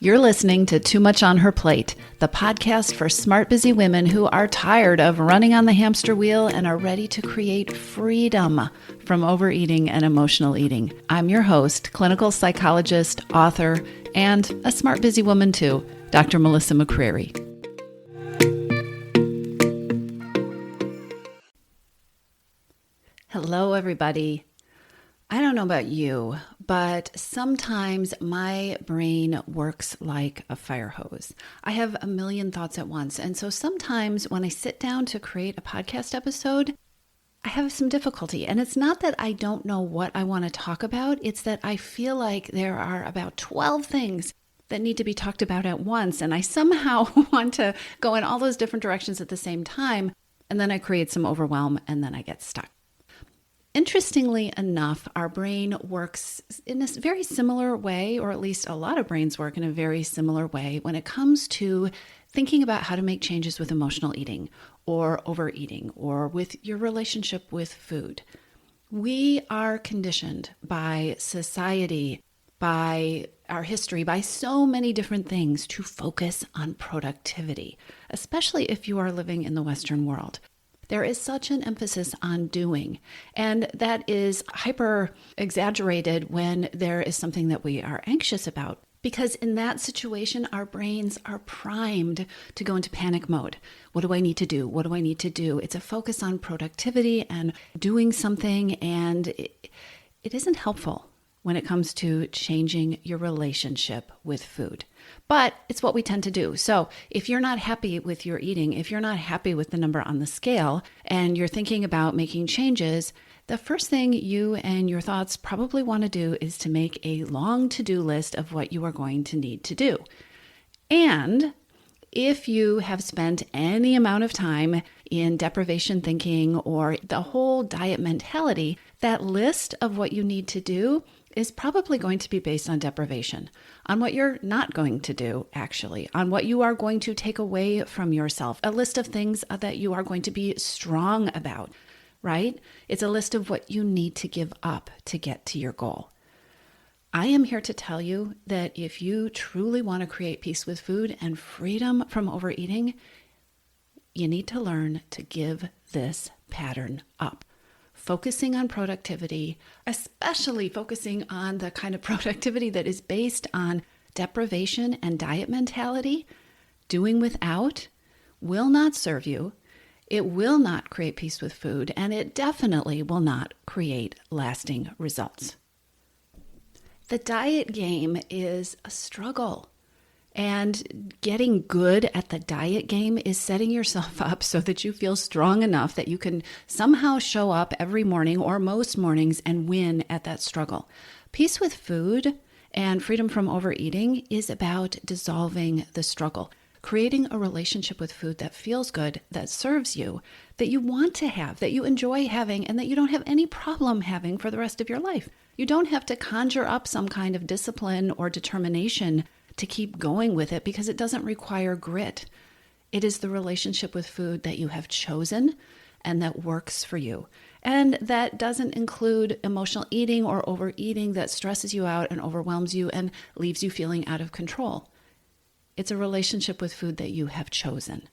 You're listening to Too Much on Her Plate, the podcast for smart, busy women who are tired of running on the hamster wheel and are ready to create freedom from overeating and emotional eating. I'm your host, clinical psychologist, author, and a smart, busy woman too, Dr. Melissa McCreary. Hello, everybody. I don't know about you, but sometimes my brain works like a fire hose. I have a million thoughts at once. And so sometimes when I sit down to create a podcast episode, I have some difficulty. And it's not that I don't know what I want to talk about. It's that I feel like there are about 12 things that need to be talked about at once. And I somehow want to go in all those different directions at the same time. And then I create some overwhelm and then I get stuck. Interestingly enough, our brain works in a very similar way, or at least a lot of brains work in a very similar way when it comes to thinking about how to make changes with emotional eating or overeating or with your relationship with food. We are conditioned by society, by our history, by so many different things to focus on productivity, especially if you are living in the Western world. There is such an emphasis on doing, and that is hyper exaggerated when there is something that we are anxious about. Because in that situation, our brains are primed to go into panic mode. What do I need to do? What do I need to do? It's a focus on productivity and doing something, and it isn't helpful when it comes to changing your relationship with food. But it's what we tend to do. So if you're not happy with your eating, if you're not happy with the number on the scale, and you're thinking about making changes, the first thing you and your thoughts probably want to do is to make a long to-do list of what you are going to need to do. And if you have spent any amount of time in deprivation thinking or the whole diet mentality, that list of what you need to do is probably going to be based on deprivation, on what you're not going to do, actually, on what you are going to take away from yourself, a list of things that you are going to be strong about, right? It's a list of what you need to give up to get to your goal. I am here to tell you that if you truly want to create peace with food and freedom from overeating, you need to learn to give this pattern up. Focusing on productivity, especially focusing on the kind of productivity that is based on deprivation and diet mentality, doing without, will not serve you. It will not create peace with food, and it definitely will not create lasting results. The diet game is a struggle. And getting good at the diet game is setting yourself up so that you feel strong enough that you can somehow show up every morning or most mornings and win at that struggle. Peace with food and freedom from overeating is about dissolving the struggle, creating a relationship with food that feels good, that serves you, that you want to have, that you enjoy having, and that you don't have any problem having for the rest of your life. You don't have to conjure up some kind of discipline or determination to keep going with it because it doesn't require grit. It is the relationship with food that you have chosen and that works for you. And that doesn't include emotional eating or overeating that stresses you out and overwhelms you and leaves you feeling out of control. It's a relationship with food that you have chosen.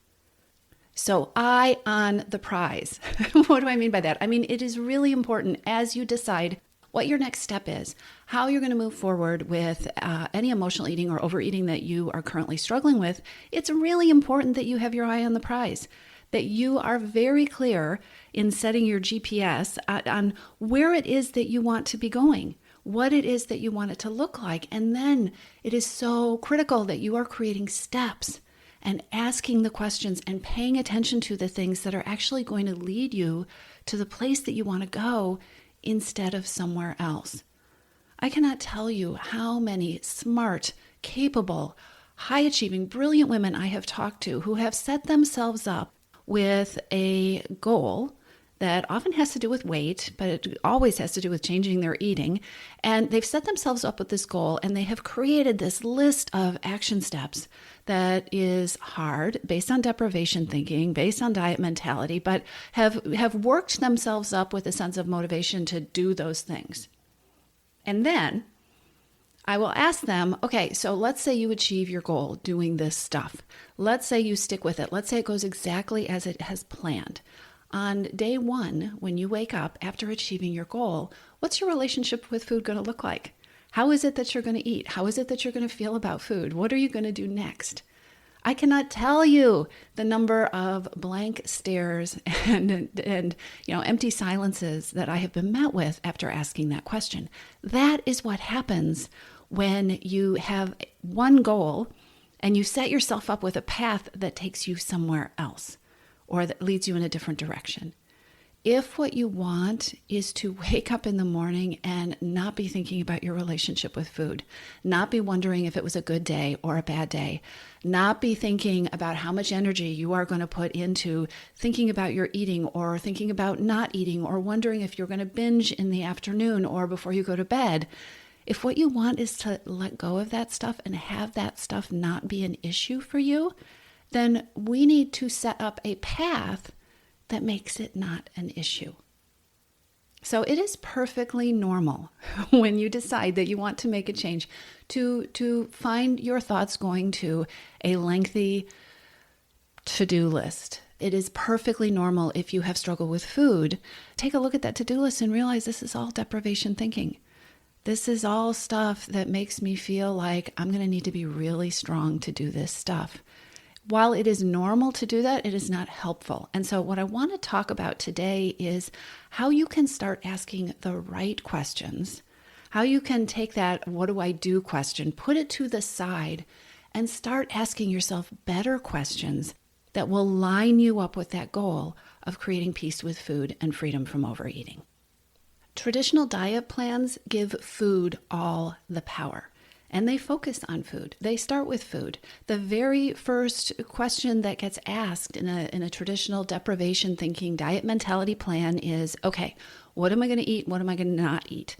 So eye on the prize. What do I mean by that? I mean, it is really important as you decide what your next step is, how you're going to move forward with any emotional eating or overeating that you are currently struggling with. It's really important that you have your eye on the prize, that you are very clear in setting your GPS on where it is that you want to be going, what it is that you want it to look like. And then it is so critical that you are creating steps and asking the questions and paying attention to the things that are actually going to lead you to the place that you want to go instead of somewhere else. I cannot tell you how many smart, capable, high-achieving, brilliant women I have talked to who have set themselves up with a goal that often has to do with weight, but it always has to do with changing their eating. And they've set themselves up with this goal, and they have created this list of action steps that is hard, based on deprivation thinking, based on diet mentality, but have worked themselves up with a sense of motivation to do those things. And then I will ask them, okay, so let's say you achieve your goal doing this stuff. Let's say you stick with it. Let's say it goes exactly as it has planned. On day one, when you wake up after achieving your goal, what's your relationship with food going to look like? How is it that you're going to eat? How is it that you're going to feel about food? What are you going to do next? I cannot tell you the number of blank stares and empty silences that I have been met with after asking that question. That is what happens when you have one goal and you set yourself up with a path that takes you somewhere else or that leads you in a different direction. If what you want is to wake up in the morning and not be thinking about your relationship with food, not be wondering if it was a good day or a bad day, not be thinking about how much energy you are going to put into thinking about your eating or thinking about not eating or wondering if you're going to binge in the afternoon or before you go to bed, if what you want is to let go of that stuff and have that stuff not be an issue for you, then we need to set up a path that makes it not an issue. So it is perfectly normal when you decide that you want to make a change to find your thoughts going to a lengthy to-do list. It is perfectly normal if you have struggled with food. Take a look at that to-do list and realize this is all deprivation thinking. This is all stuff that makes me feel like I'm going to need to be really strong to do this stuff. While it is normal to do that, it is not helpful. And so what I want to talk about today is how you can start asking the right questions, how you can take that what do I do question, put it to the side, and start asking yourself better questions that will line you up with that goal of creating peace with food and freedom from overeating. Traditional diet plans give food all the power. And they focus on food. They start with food. The very first question that gets asked in a traditional deprivation thinking diet mentality plan is, okay, what am I going to eat? What am I going to not eat?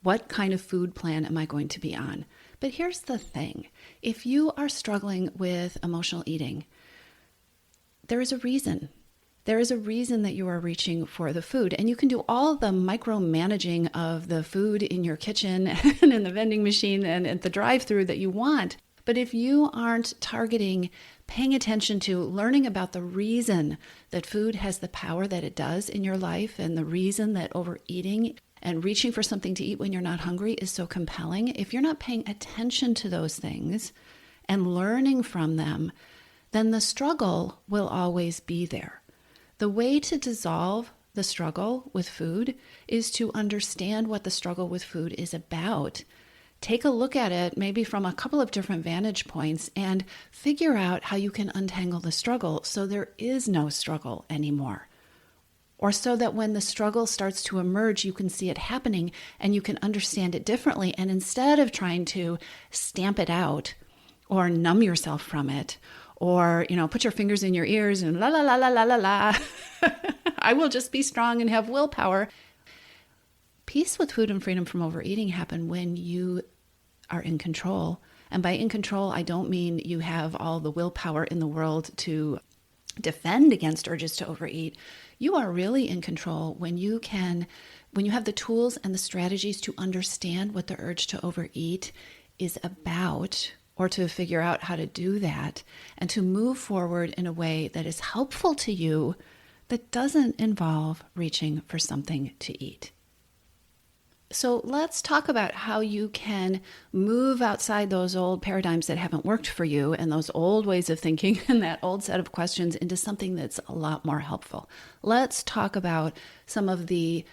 What kind of food plan am I going to be on? But here's the thing. If you are struggling with emotional eating, there is a reason. There is a reason that you are reaching for the food, and you can do all the micromanaging of the food in your kitchen and in the vending machine and at the drive-thru that you want. But if you aren't targeting, paying attention to learning about the reason that food has the power that it does in your life and the reason that overeating and reaching for something to eat when you're not hungry is so compelling, if you're not paying attention to those things and learning from them, then the struggle will always be there. The way to dissolve the struggle with food is to understand what the struggle with food is about. Take a look at it maybe from a couple of different vantage points and figure out how you can untangle the struggle so there is no struggle anymore. Or so that when the struggle starts to emerge, you can see it happening and you can understand it differently. And instead of trying to stamp it out or numb yourself from it, or, put your fingers in your ears and la, la, la, la, la, la, la. I will just be strong and have willpower. Peace with food and freedom from overeating happen when you are in control. And by in control, I don't mean you have all the willpower in the world to defend against urges to overeat. You are really in control when you have the tools and the strategies to understand what the urge to overeat is about, or to figure out how to do that and to move forward in a way that is helpful to you that doesn't involve reaching for something to eat. So let's talk about how you can move outside those old paradigms that haven't worked for you and those old ways of thinking and that old set of questions into something that's a lot more helpful. Let's talk about some of the,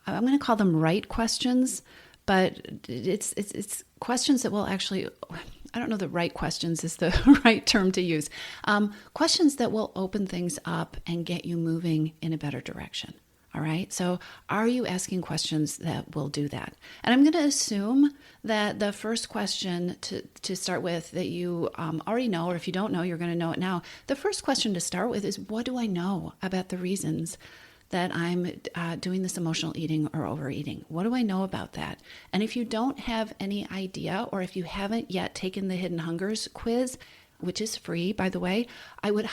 I'm going to call them right questions, but it's questions that will actually, I don't know the right questions is the right term to use. Questions that will open things up and get you moving in a better direction. All right. So are you asking questions that will do that? And I'm going to assume that the first question to start with that you already know, or if you don't know, you're going to know it now. The first question to start with is, what do I know about the reasons that I'm doing this emotional eating or overeating? What do I know about that? And if you don't have any idea, or if you haven't yet taken the Hidden Hungers quiz, which is free, by the way, I would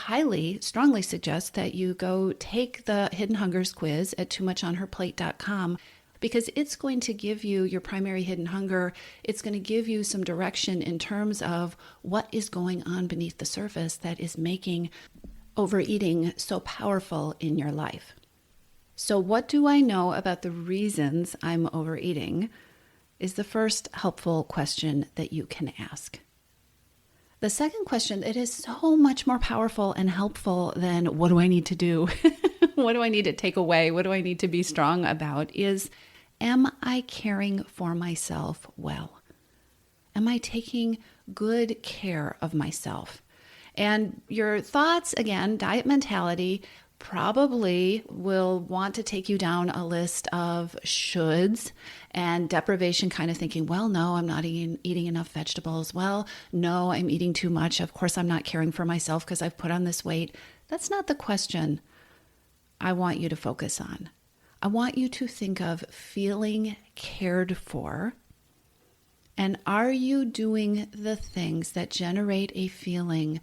strongly suggest that you go take the Hidden Hungers quiz at toomuchonherplate.com. because it's going to give you your primary hidden hunger. It's going to give you some direction in terms of what is going on beneath the surface that is making overeating so powerful in your life. So what do I know about the reasons I'm overeating is the first helpful question that you can ask. The second question that is so much more powerful and helpful than what do I need to do? What do I need to take away? What do I need to be strong about is, am I caring for myself well? Am I taking good care of myself? And your thoughts, again, diet mentality, probably will want to take you down a list of shoulds and deprivation, kind of thinking, well, no, I'm not eating enough vegetables. Well, no, I'm eating too much. Of course, I'm not caring for myself because I've put on this weight. That's not the question I want you to focus on. I want you to think of feeling cared for. And are you doing the things that generate a feeling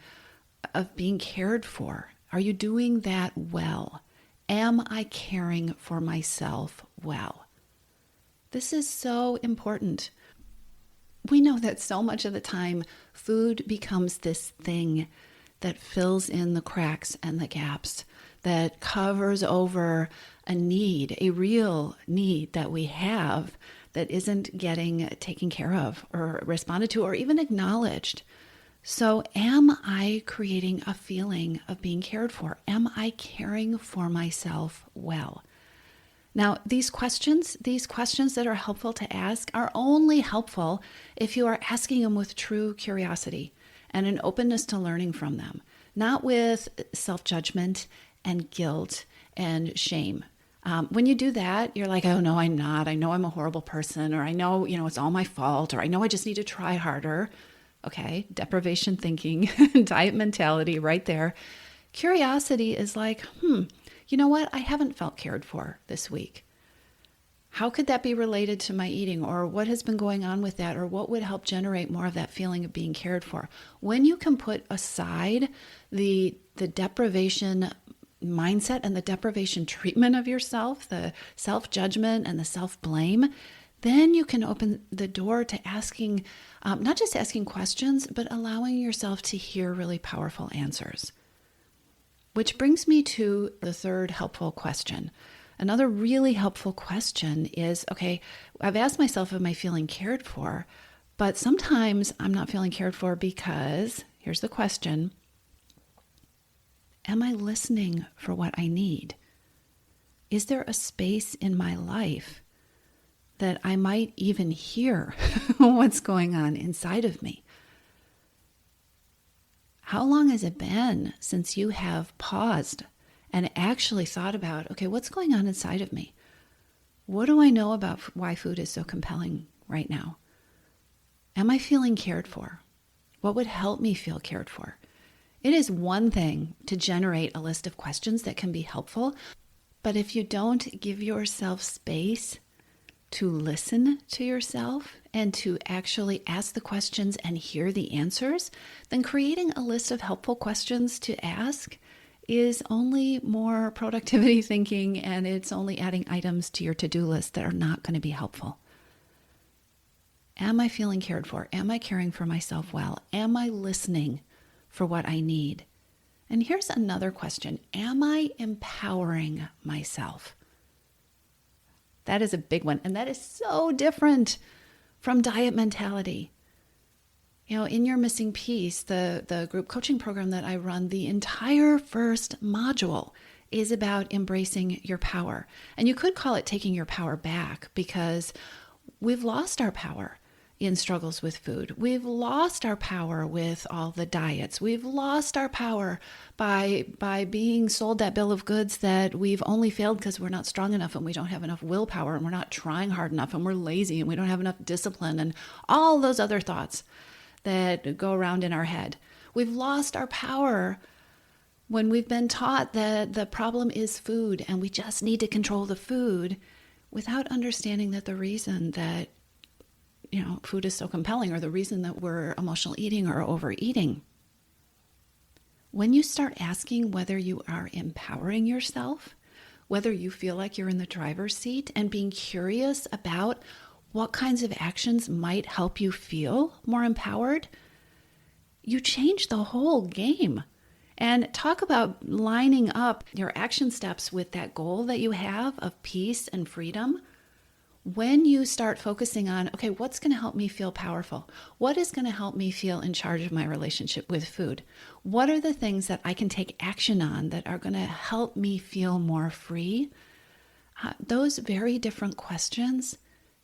of being cared for? Are you doing that well? Am I caring for myself well? This is so important. We know that so much of the time, food becomes this thing that fills in the cracks and the gaps, that covers over a need, a real need that we have that isn't getting taken care of or responded to or even acknowledged. So am I creating a feeling of being cared for? Am I caring for myself well? Now, these questions that are helpful to ask are only helpful if you are asking them with true curiosity and an openness to learning from them, not with self-judgment and guilt and shame. When you do that, you're like, oh, no, I'm not. I know I'm a horrible person, or I know, it's all my fault, or I know I just need to try harder. Okay, deprivation thinking, diet mentality right there. Curiosity is like, you know what? I haven't felt cared for this week. How could that be related to my eating, or what has been going on with that, or what would help generate more of that feeling of being cared for? When you can put aside the deprivation mindset and the deprivation treatment of yourself, the self-judgment and the self-blame, then you can open the door to asking, not just asking questions, but allowing yourself to hear really powerful answers. Which brings me to the third helpful question. Another really helpful question is, okay, I've asked myself, am I feeling cared for? But sometimes I'm not feeling cared for because, here's the question, am I listening for what I need? Is there a space in my life that I might even hear what's going on inside of me? How long has it been since you have paused and actually thought about, okay, what's going on inside of me? What do I know about why food is so compelling right now? Am I feeling cared for? What would help me feel cared for? It is one thing to generate a list of questions that can be helpful, but if you don't give yourself space to listen to yourself and to actually ask the questions and hear the answers, then creating a list of helpful questions to ask is only more productivity thinking, and it's only adding items to your to-do list that are not going to be helpful. Am I feeling cared for? Am I caring for myself well? Am I listening for what I need? And here's another question. Am I empowering myself? That is a big one. And that is so different from diet mentality. In your missing piece, the group coaching program that I run, the entire first module is about embracing your power. And you could call it taking your power back, because we've lost our power in struggles with food. We've lost our power with all the diets. We've lost our power by being sold that bill of goods that we've only failed because we're not strong enough and we don't have enough willpower and we're not trying hard enough and we're lazy and we don't have enough discipline and all those other thoughts that go around in our head. We've lost our power when we've been taught that the problem is food and we just need to control the food, without understanding that the reason that food is so compelling, or the reason that we're emotional eating or overeating. When you start asking whether you are empowering yourself, whether you feel like you're in the driver's seat, and being curious about what kinds of actions might help you feel more empowered, you change the whole game. And talk about lining up your action steps with that goal that you have of peace and freedom. When you start focusing on, okay, what's going to help me feel powerful? What is going to help me feel in charge of my relationship with food? What are the things that I can take action on that are going to help me feel more free? Those very different questions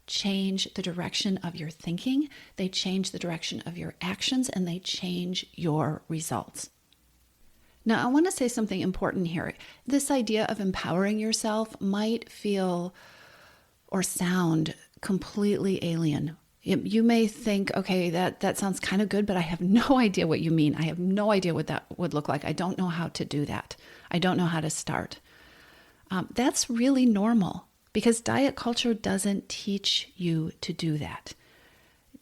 change the direction of your thinking, they change the direction of your actions, and they change your results. Now, I want to say something important here. This idea of empowering yourself might feel or sound completely alien. You may think, okay, that sounds kind of good, but I have no idea what you mean. I have no idea what that would look like. I don't know how to do that. I don't know how to start. That's really normal because diet culture doesn't teach you to do that.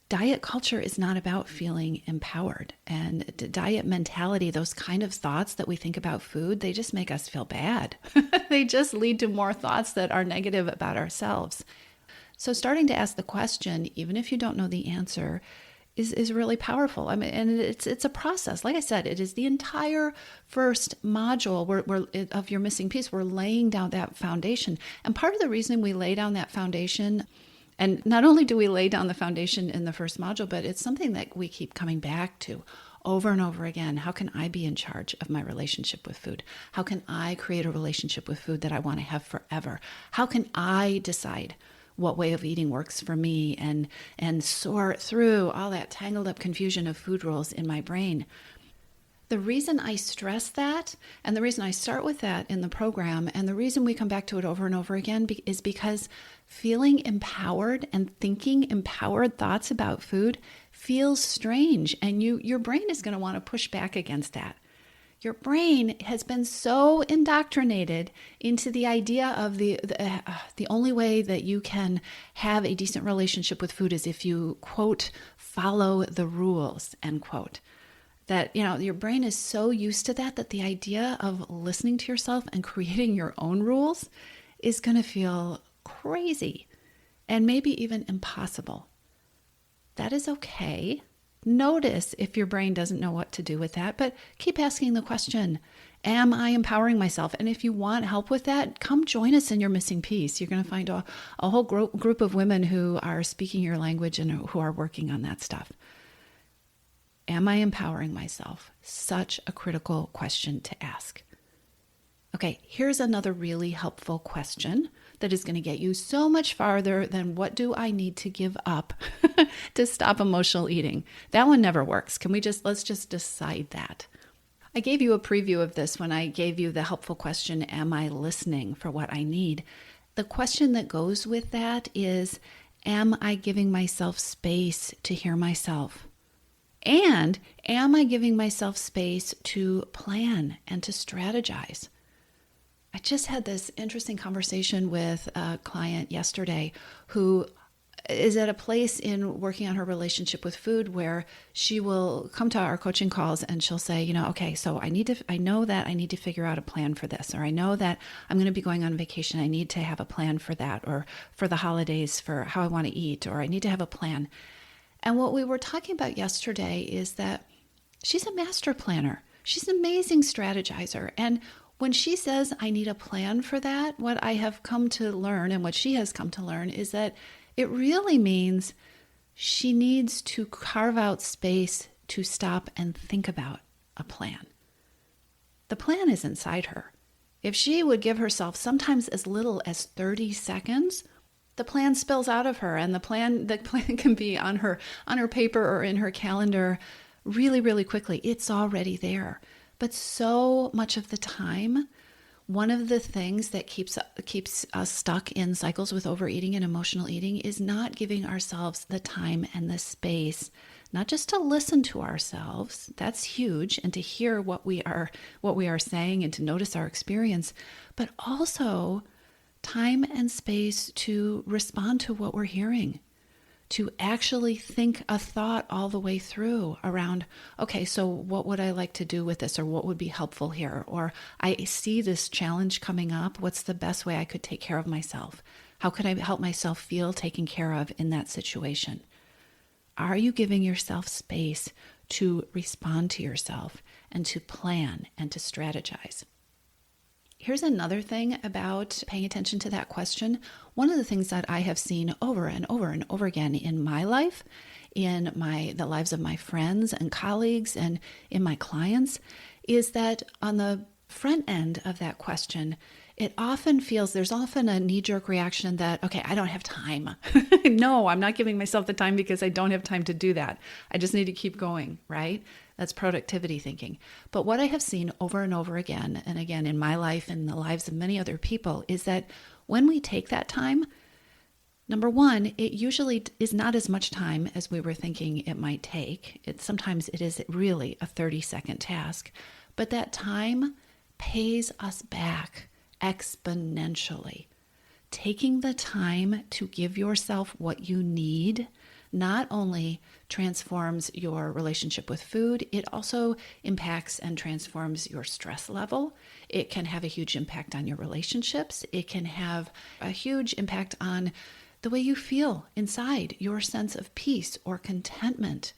Diet culture is not about feeling empowered. And diet mentality, those kind of thoughts that we think about food, they just make us feel bad. They just lead to more thoughts that are negative about ourselves. So starting to ask the question, even if you don't know the answer, is really powerful. I mean, and it's a process. Like I said, it is the entire first module of your missing piece. We're laying down that foundation. And part of the reason we lay down that foundation, and not only do we lay down the foundation in the first module, but it's something that we keep coming back to over and over again. How can I be in charge of my relationship with food? How can I create a relationship with food that I want to have forever? How can I decide what way of eating works for me and sort through all that tangled up confusion of food rules in my brain? The reason I stress that, and the reason I start with that in the program, and the reason we come back to it over and over again is because feeling empowered and thinking empowered thoughts about food feels strange, and your brain is going to want to push back against that. Your brain has been so indoctrinated into the idea of the only way that you can have a decent relationship with food is if you, quote, follow the rules, end quote. That, your brain is so used to that the idea of listening to yourself and creating your own rules is going to feel crazy and maybe even impossible. That is okay. Notice if your brain doesn't know what to do with that, but keep asking the question, am I empowering myself? And if you want help with that, come join us in your missing piece. You're going to find a whole group of women who are speaking your language and who are working on that stuff. Am I empowering myself? Such a critical question to ask. Okay, here's another really helpful question that is going to get you so much farther than what do I need to give up to stop emotional eating? That one never works. Let's just decide that. I gave you a preview of this when I gave you the helpful question, am I listening for what I need? The question that goes with that is, am I giving myself space to hear myself? And am I giving myself space to plan and to strategize? I just had this interesting conversation with a client yesterday who is at a place in working on her relationship with food where she will come to our coaching calls and she'll say, okay, so I know that I need to figure out a plan for this, or I know that I'm going to be going on vacation. I need to have a plan for that, or for the holidays, for how I want to eat, or I need to have a plan. And what we were talking about yesterday is that she's a master planner. She's an amazing strategizer. And when she says, I need a plan for that, what I have come to learn and what she has come to learn is that it really means she needs to carve out space to stop and think about a plan. The plan is inside her. If she would give herself sometimes as little as 30 seconds, the plan spills out of her, and the plan can be on her paper or in her calendar really, really quickly. It's already there. But so much of the time, one of the things that keeps us stuck in cycles with overeating and emotional eating is not giving ourselves the time and the space, not just to listen to ourselves, that's huge, and to hear what we are saying and to notice our experience, but also time and space to respond to what we're hearing, to actually think a thought all the way through around, okay, so what would I like to do with this? Or what would be helpful here? Or I see this challenge coming up. What's the best way I could take care of myself? How could I help myself feel taken care of in that situation? Are you giving yourself space to respond to yourself and to plan and to strategize? Here's another thing about paying attention to that question. One of the things that I have seen over and over and over again in my life, in the lives of my friends and colleagues, and in my clients, is that on the front end of that question, there's often a knee-jerk reaction that, okay, I don't have time. No, I'm not giving myself the time because I don't have time to do that. I just need to keep going, right? That's productivity thinking. But what I have seen over and over again, and again in my life and the lives of many other people, is that when we take that time, number one, it usually is not as much time as we were thinking it might take. Sometimes it is really a 30-second task, but that time pays us back exponentially. Taking the time to give yourself what you need not only transforms your relationship with food, it also impacts and transforms your stress level. It can have a huge impact on your relationships. It can have a huge impact on the way you feel inside, your sense of peace or contentment.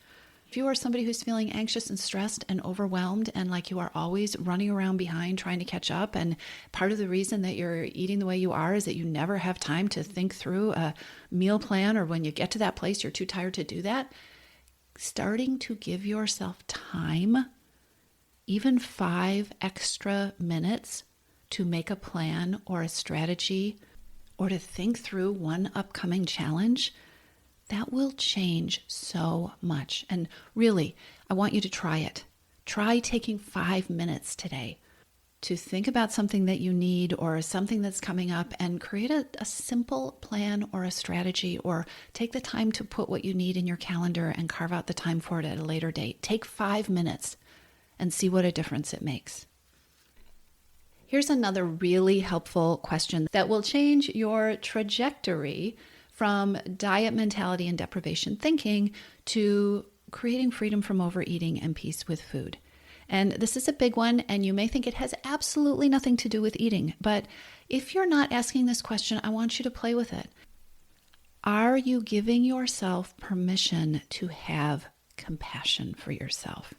If you are somebody who's feeling anxious and stressed and overwhelmed and like you are always running around behind trying to catch up, and part of the reason that you're eating the way you are is that you never have time to think through a meal plan, or when you get to that place, you're too tired to do that, starting to give yourself time, even 5 extra minutes to make a plan or a strategy or to think through one upcoming challenge, that will change so much. And really, I want you to try it. Try taking 5 minutes today to think about something that you need or something that's coming up, and create a simple plan or a strategy, or take the time to put what you need in your calendar and carve out the time for it at a later date. Take 5 minutes and see what a difference it makes. Here's another really helpful question that will change your trajectory from diet mentality and deprivation thinking to creating freedom from overeating and peace with food. And this is a big one, and you may think it has absolutely nothing to do with eating. But if you're not asking this question, I want you to play with it. Are you giving yourself permission to have compassion for yourself?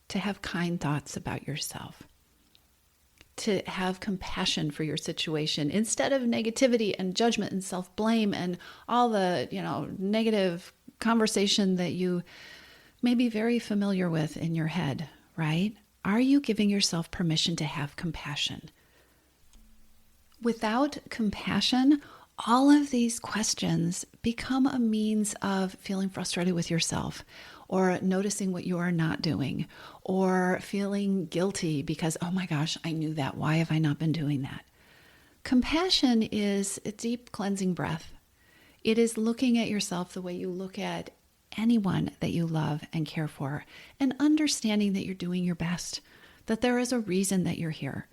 To have kind thoughts about yourself? To have compassion for your situation instead of negativity and judgment and self-blame and all the, negative conversation that you may be very familiar with in your head, right? Are you giving yourself permission to have compassion? Without compassion, all of these questions become a means of feeling frustrated with yourself, or noticing what you are not doing, or feeling guilty because, oh my gosh, I knew that. Why have I not been doing that? Compassion is a deep cleansing breath. It is looking at yourself the way you look at anyone that you love and care for, and understanding that you're doing your best, that there is a reason that you're here.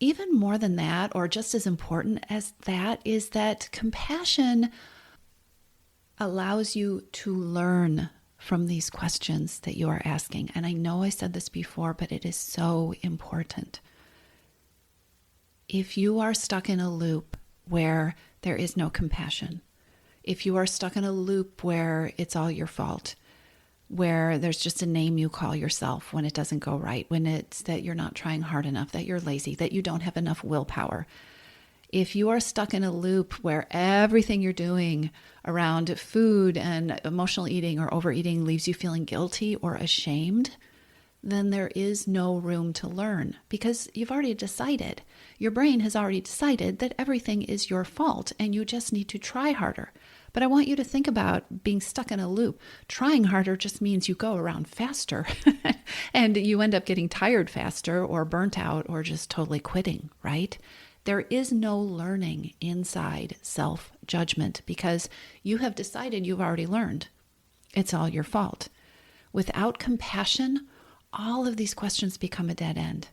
Even more than that, or just as important as that, is that compassion allows you to learn from these questions that you are asking. And I know I said this before, but it is so important. If you are stuck in a loop where there is no compassion, if you are stuck in a loop where it's all your fault, where there's just a name you call yourself when it doesn't go right, when it's that you're not trying hard enough, that you're lazy, that you don't have enough willpower, if you are stuck in a loop where everything you're doing around food and emotional eating or overeating leaves you feeling guilty or ashamed, then there is no room to learn, because you've already decided. Your brain has already decided that everything is your fault and you just need to try harder. But I want you to think about being stuck in a loop. Trying harder just means you go around faster and you end up getting tired faster or burnt out or just totally quitting, right? There is no learning inside self-judgment, because you have decided you've already learned. It's all your fault. Without compassion, all of these questions become a dead end.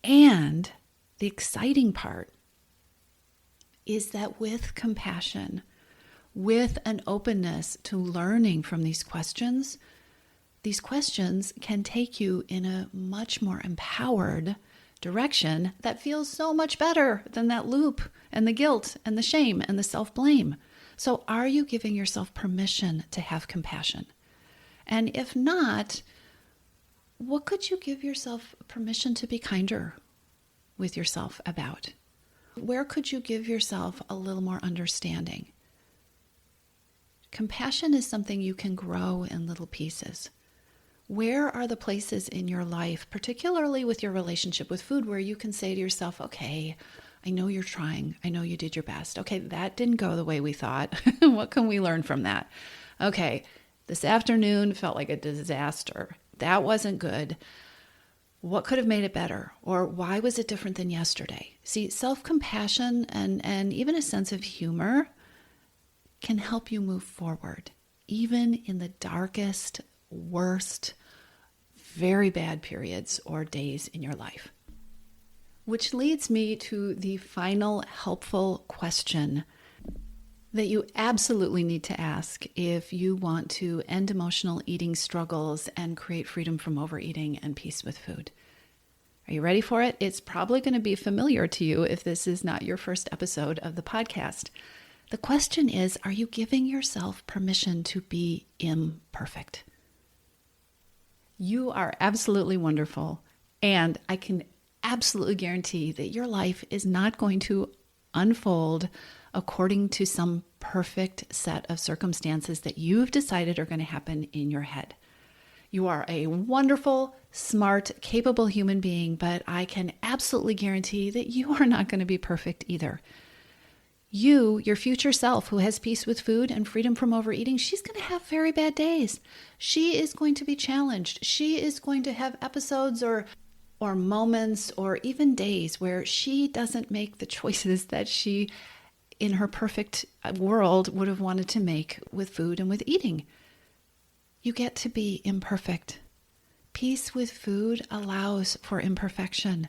And the exciting part is that with compassion, with an openness to learning from these questions can take you in a much more empowered direction that feels so much better than that loop and the guilt and the shame and the self-blame. So are you giving yourself permission to have compassion? And if not, what could you give yourself permission to be kinder with yourself about? Where could you give yourself a little more understanding? Compassion is something you can grow in little pieces. Where are the places in your life, particularly with your relationship with food, where you can say to yourself, okay, I know you're trying. I know you did your best. Okay, that didn't go the way we thought. What can we learn from that? Okay, this afternoon felt like a disaster. That wasn't good. What could have made it better? Or why was it different than yesterday? See, self-compassion and even a sense of humor can help you move forward, even in the darkest, worst, very bad periods or days in your life. Which leads me to the final helpful question that you absolutely need to ask if you want to end emotional eating struggles and create freedom from overeating and peace with food. Are you ready for it? It's probably going to be familiar to you if this is not your first episode of the podcast. The question is, are you giving yourself permission to be imperfect? You are absolutely wonderful, and I can absolutely guarantee that your life is not going to unfold according to some perfect set of circumstances that you've decided are going to happen in your head. You are a wonderful, smart, capable human being, but I can absolutely guarantee that you are not going to be perfect either. You, your future self who has peace with food and freedom from overeating, she's going to have very bad days. She is going to be challenged. She is going to have episodes or moments or even days where she doesn't make the choices that she, in her perfect world, would have wanted to make with food and with eating. You get to be imperfect. Peace with food allows for imperfection.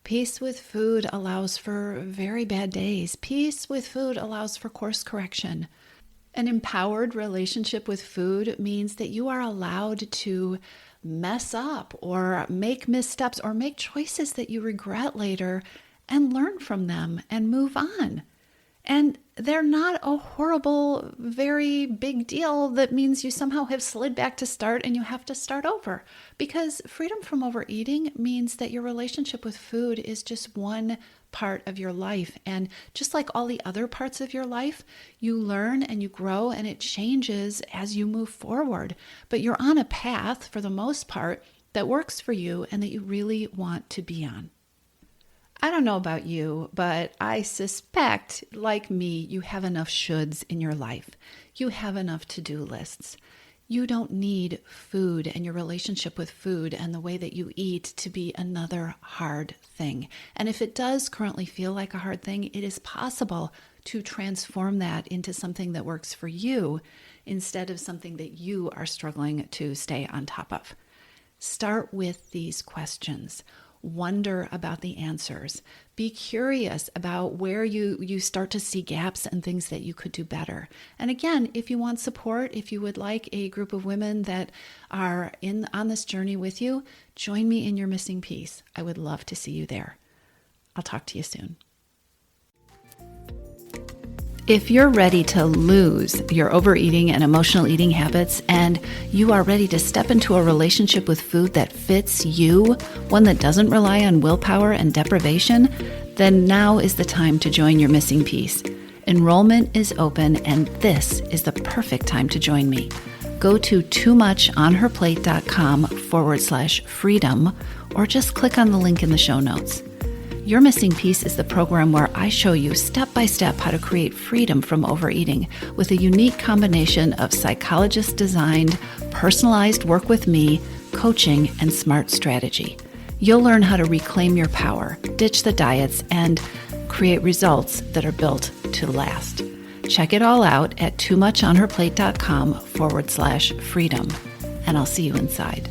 Peace with food allows for very bad days. Peace with food allows for course correction. An empowered relationship with food means that you are allowed to mess up or make missteps or make choices that you regret later and learn from them and move on. And they're not a horrible, very big deal that means you somehow have slid back to start and you have to start over. Because freedom from overeating means that your relationship with food is just one part of your life. And just like all the other parts of your life, you learn and you grow and it changes as you move forward. But you're on a path, for the most part, that works for you and that you really want to be on. I don't know about you, but I suspect, like me, you have enough shoulds in your life. You have enough to-do lists. You don't need food and your relationship with food and the way that you eat to be another hard thing. And if it does currently feel like a hard thing, it is possible to transform that into something that works for you instead of something that you are struggling to stay on top of. Start with these questions. Wonder about the answers. Be curious about where you start to see gaps and things that you could do better. And again, if you want support, if you would like a group of women that are on this journey with you, join me in your missing piece. I would love to see you there. I'll talk to you soon. If you're ready to lose your overeating and emotional eating habits and you are ready to step into a relationship with food that fits you, one that doesn't rely on willpower and deprivation, then now is the time to join your missing piece. Enrollment is open and this is the perfect time to join me. Go to toomuchonherplate.com/freedom or just click on the link in the show notes. Your Missing Piece is the program where I show you step-by-step how to create freedom from overeating with a unique combination of psychologist-designed, personalized work with me, coaching, and smart strategy. You'll learn how to reclaim your power, ditch the diets, and create results that are built to last. Check it all out at toomuchonherplate.com/freedom, and I'll see you inside.